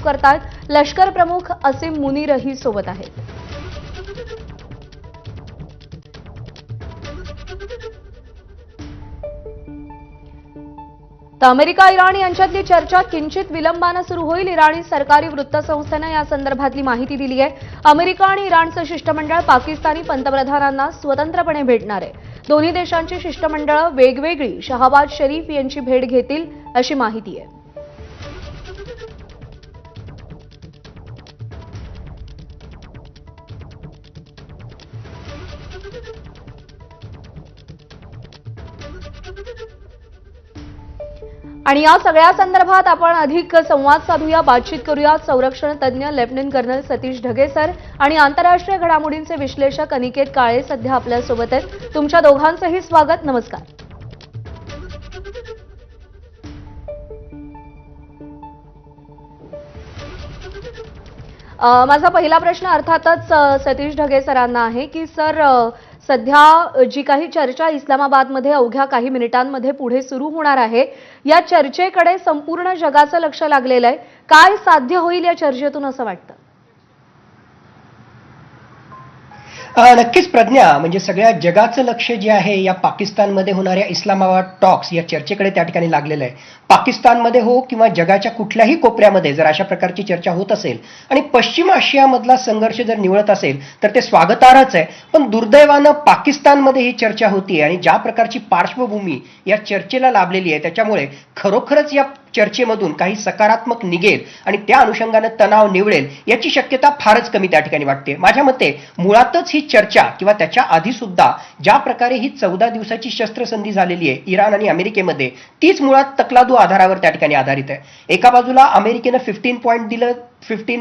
करतात। लष्कर प्रमुख असीम मुनीरही सोबत आहेत। तर अमेरिका इराण यांच्यातली चर्चा किंचित विलंबाने सुरू होईल। इराणी सरकारी वृत्तसंस्थेने या संदर्भातली माहिती दिली आहे। अमेरिका आणि इराणचं शिष्टमंडळ पाकिस्तानी पंतप्रधानांना स्वतंत्रपणे भेटणार आहे। दोन्ही देशांची शिष्टमंडळं वेगवेगळी शहबाज शरीफ यांची भेट घेतील अशी माहिती आहे। आणि या सगळ्या संदर्भात आपण अधिक संवाद साधूया, बातचीत करूया। संरक्षण तज्ञ lieutenant colonel Satish Dhage sir आणि आंतरराष्ट्रीय घडामोडींचे विश्लेषक अनिकेत काळे सध्या आपल्या सोबत आहेत। तुमच्या दोघांचंही स्वागत। नमस्कार। माझा पहिला प्रश्न अर्थातच सतीश ढगे सरांना आहे की सर, सध्या जी काही चर्चा इस्लामाबादमध्ये अवघ्या काही मिनिटांमध्ये पुढे सुरू होणार आहे, या चर्चेकडे संपूर्ण जगाचं लक्ष लागलेलं आहे। काय साध्य होईल या चर्चेतून असं वाटतं? नक्कीच प्रज्ञा, म्हणजे सगळ्या जगाचं लक्ष जे आहे या पाकिस्तानमध्ये होणाऱ्या इस्लामाबाद टॉक्स या चर्चेकडे त्या ठिकाणी लागलेलं आहे। पाकिस्तानमध्ये हो किंवा जगाच्या कुठल्याही कोपऱ्यामध्ये जर अशा प्रकारची चर्चा होत असेल आणि पश्चिम आशियामधला संघर्ष जर निवळत असेल तर ते स्वागतार्हच आहे। पण दुर्दैवानं पाकिस्तानमध्ये ही चर्चा होतीये आणि ज्या प्रकारची पार्श्वभूमी या चर्चेला लाभलेली आहे त्याच्यामुळे खरोखरच या चर्चेमधून काही सकारात्मक निघेल आणि त्या अनुषंगाने तणाव निवळेल याची शक्यता फारच कमी त्या ठिकाणी वाटते। माझ्या मते मुळातच ही चर्चा किंवा त्याच्या आधी सुद्धा ज्या प्रकारे ही 14 दिवसाची शस्त्रसंधी झालेली आहे इराण आणि अमेरिकेमध्ये, तीच मुळात तकलादू आधारावर त्या ठिकाणी आधारित आहे। एका बाजूला अमेरिकेनं 15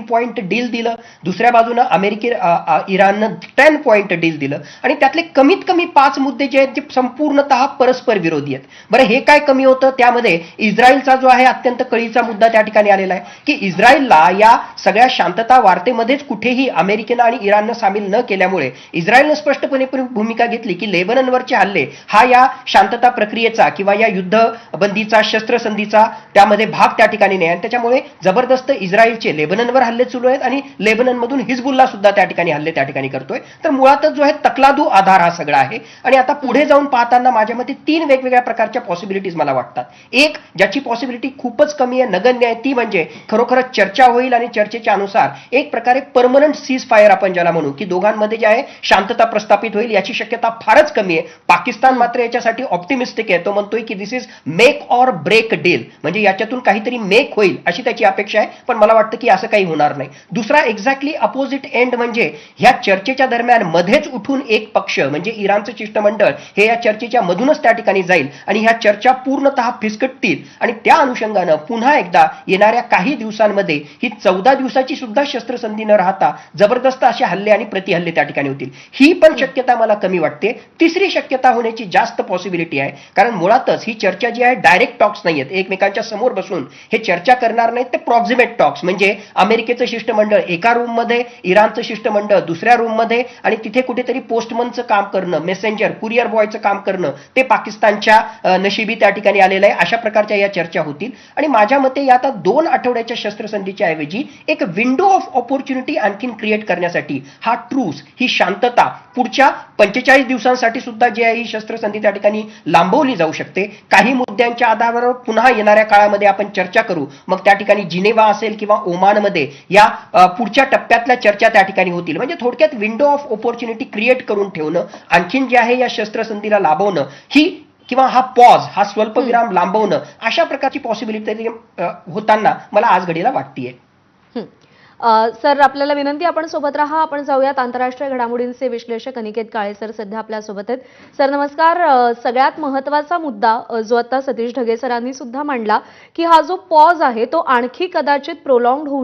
पॉइंट डील दिलं, दुसऱ्या बाजूनं इराणनं 10 पॉइंट डील दिलं आणि त्यातले कमीत कमी 5 मुद्दे जे आहेत ते संपूर्णतः परस्पर विरोधी आहेत। बरं, हे काय कमी होतं? त्यामध्ये इस्रायलचा जो आहे अत्यंत कळीचा मुद्दा त्या ठिकाणी आलेला आहे की इस्रायलला या सगळ्या शांतता वार्तेमध्येच कुठेही अमेरिकेनं आणि इराणनं सामील न केल्यामुळे इस्रायलनं स्पष्टपणे भूमिका घेतली की लेबननवरचे हल्ले हा या शांतता प्रक्रियेचा किंवा या युद्धबंदीचा शस्त्रसंधीचा त्यामध्ये भाग त्या ठिकाणी नाही आणि त्याच्यामुळे जबरदस्त इस्रायलचे लेबननवर हल्ले सुरू आहेत आणि लेबननमधून हिजबुल्ला सुद्धा त्या ठिकाणी हल्ले त्या ठिकाणी करतोय। तर मुळातच जो आहे तकलादू आधार हा सगळा आहे आणि आता पुढे जाऊन पाहताना माझ्या मते 3 वेगवेगळ्या प्रकारच्या पॉसिबिलिटीज मला वाटतात। एक ज्याची पॉसिबिलिटी खूपच कमी आहे, नगण्य आहे, ती म्हणजे खरोखरच चर्चा होईल आणि चर्चेच्या अनुसार एक प्रकारे परमनंट सीज फायर आपण ज्याला म्हणू की दोघांमध्ये जे आहे शांतता प्रस्थापित होईल याची शक्यता फारच कमी आहे। पाकिस्तान मात्र याच्यासाठी ऑप्टिमिस्टिक आहे, तो म्हणतोय की this is make or break deal, म्हणजे याच्यातून काहीतरी मेक होईल अशी त्याची अपेक्षा आहे। पण मला वाटतं की असं काही होणार नाही। दुसरा एक्झॅक्टली अपोजिट एंड म्हणजे ह्या चर्चेच्या दरम्यान मध्येच उठून एक पक्ष म्हणजे इराणचं शिष्टमंडळ हे या चर्चेच्या मधूनच त्या ठिकाणी जाईल आणि ह्या चर्चा पूर्णतः फिसकटतील आणि त्या अनुषंगानं पुन्हा एकदा येणाऱ्या काही दिवसांमध्ये ही 14 दिवसाची सुद्धा शस्त्रसंधी न राहता जबरदस्त असे हल्ले आणि प्रतिहल्ले त्या ठिकाणी होतील। ही पण शक्यता मला कमी वाटते। तिसरी शक्यता होण्याची जास्त पॉसिबिलिटी आहे, कारण मुळातच ही चर्चा जी आहे डायरेक्ट टॉक्स नाहीयेत, एकमेकांच्या समोर बसून हे चर्चा करणार नाहीत, ते प्रॉक्सिमेट टॉक्स म्हणजे अमेरिकेचं शिष्टमंडळ एका रूममध्ये, इराणचं शिष्टमंडळ दुसऱ्या रूममध्ये आणि तिथे कुठेतरी पोस्टमनचं काम करणं, मेसेंजर कुरिअर बॉयचं काम करणं ते पाकिस्तानच्या नशिबी त्या ठिकाणी आलेलं आहे। अशा प्रकारच्या या चर्चा होतील आणि माझ्या मते या आता 2 आठवड्याच्या शस्त्रसंधीच्या ऐवजी एक विंडो ऑफ ऑपॉर्च्युनिटी आणखीन क्रिएट करण्यासाठी हा ट्रूस, ही शांतता पुढच्या 45 दिवसांसाठी सुद्धा जी आहे ही शस्त्रसंधी त्या ठिकाणी लांबवली जाऊ शकते। काही मुद्द्यांच्या आधारावर पुन्हा येणाऱ्या काळामध्ये आपण चर्चा करू, मग त्या ठिकाणी जिनेवा असेल किंवा ओमानमध्ये या पुढच्या टप्प्यातल्या चर्चा त्या ठिकाणी होतील। म्हणजे थोडक्यात विंडो ऑफ ऑपॉर्च्युनिटी क्रिएट करून ठेवणं, आणखीन जे आहे या शस्त्रसंधीला लाभवणं ही किंवा हा पॉज, हा स्वल्पविराम लांबवणं, अशा प्रकारची पॉसिबिलिटी होताना मला आज घडीला वाटतेय। सर, आपल्याला विनंती, आपण सोबत राहा। आपण जाऊयात आंतरराष्ट्रीय घडामोडींचे विश्लेषक अनिकेत काळे सर सध्या आपल्या सोबत आहेत। सर नमस्कार। सगळ्यात महत्त्वाचा मुद्दा जो आता सतीश ढगे सरांनी सुद्धा मांडला की हा जो पॉज आहे तो आणखी कदाचित प्रोलॉंग्ड होऊ